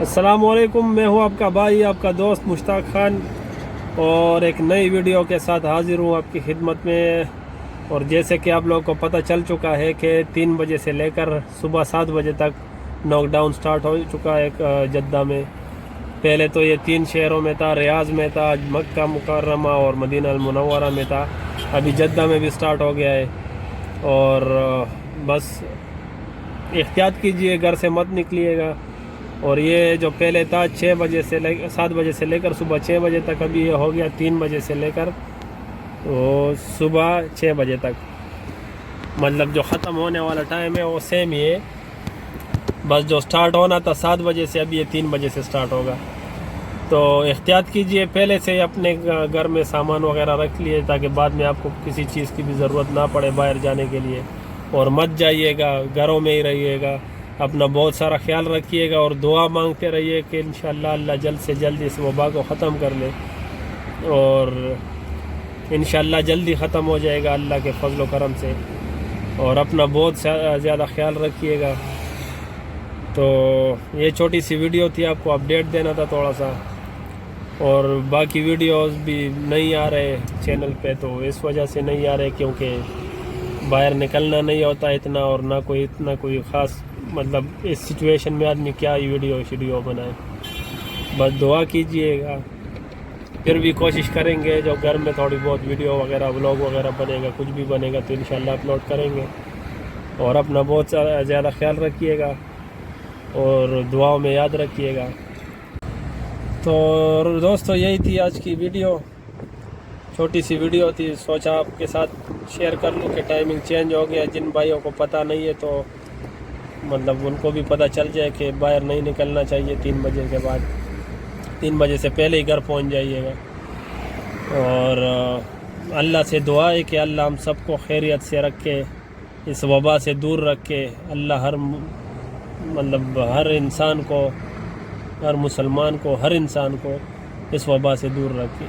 السلام علیکم، میں ہوں آپ کا بھائی، آپ کا دوست مشتاق خان، اور ایک نئی ویڈیو کے ساتھ حاضر ہوں آپ کی خدمت میں۔ اور جیسے کہ آپ لوگوں کو پتہ چل چکا ہے کہ 3 بجے سے لے کر صبح 7 بجے تک لاک ڈاؤن سٹارٹ ہو چکا ہے جدہ میں۔ پہلے تو یہ 3 شہروں میں تھا، ریاض میں تھا، مکہ مکرمہ اور مدینہ المنورہ میں تھا، ابھی جدہ میں بھی سٹارٹ ہو گیا ہے۔ اور بس احتیاط کیجئے، گھر سے مت نکلیے گا۔ اور یہ جو پہلے تھا 7 بجے سے لے کر صبح 6 بجے تک، ابھی یہ ہو گیا 3 بجے سے لے کر صبح 6 بجے تک۔ مطلب جو ختم ہونے والا ٹائم ہے وہ سیم ہی ہے، بس جو سٹارٹ ہونا تھا 7 بجے سے، ابھی یہ 3 بجے سے سٹارٹ ہوگا۔ تو احتیاط کیجئے، پہلے سے اپنے گھر میں سامان وغیرہ رکھ لیے تاکہ بعد میں آپ کو کسی چیز کی بھی ضرورت نہ پڑے باہر جانے کے لیے۔ اور مت جائیے گا، گھروں میں ہی رہیے گا، اپنا بہت سارا خیال رکھیے گا، اور دعا مانگتے رہیے کہ انشاءاللہ اللہ جلد سے جلد اس وبا کو ختم کر لے، اور انشاءاللہ جلدی ختم ہو جائے گا اللہ کے فضل و کرم سے۔ اور اپنا بہت زیادہ خیال رکھیے گا۔ تو یہ چھوٹی سی ویڈیو تھی، آپ کو اپڈیٹ دینا تھا تھوڑا سا۔ اور باقی ویڈیوز بھی نہیں آ رہے چینل پہ، تو اس وجہ سے نہیں آ رہے کیونکہ باہر نکلنا نہیں ہوتا اتنا، اور نہ کوئی خاص، مطلب اس سچویشن میں آدمی کیا ویڈیو بنائے۔ بس دعا کیجئے گا، پھر بھی کوشش کریں گے جو گھر میں تھوڑی بہت ویڈیو وغیرہ ولاگ وغیرہ بنے گا، کچھ بھی بنے گا تو انشاءاللہ اپلوڈ کریں گے۔ اور اپنا بہت زیادہ خیال رکھیے گا اور دعاؤں میں یاد رکھیے گا۔ تو دوستو یہی تھی آج کی ویڈیو، چھوٹی سی ویڈیو تھی، سوچا آپ کے ساتھ شیئر کر لوں کہ ٹائمنگ چینج ہو گیا۔ جن بھائیوں کو پتہ نہیں ہے تو مطلب ان کو بھی پتہ چل جائے کہ باہر نہیں نکلنا چاہیے 3 بجے کے بعد، 3 بجے سے پہلے ہی گھر پہنچ جائیے گا۔ اور اللہ سے دعا ہے کہ اللہ ہم سب کو خیریت سے رکھے، اس وبا سے دور رکھے۔ اللہ ہر انسان کو، ہر مسلمان کو، ہر انسان کو اس وبا سے دور رکھے۔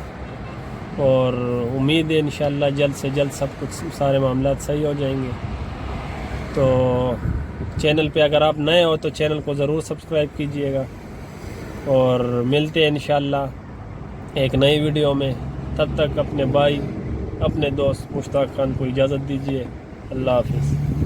اور امید ہے انشاءاللہ جلد سے جلد سب کچھ، سارے معاملات صحیح ہو جائیں گے۔ تو چینل پہ اگر آپ نئے ہو تو چینل کو ضرور سبسکرائب کیجئے گا، اور ملتے ہیں انشاءاللہ ایک نئی ویڈیو میں۔ تب تک اپنے بھائی، اپنے دوست مشتاق خان کو اجازت دیجئے۔ اللہ حافظ۔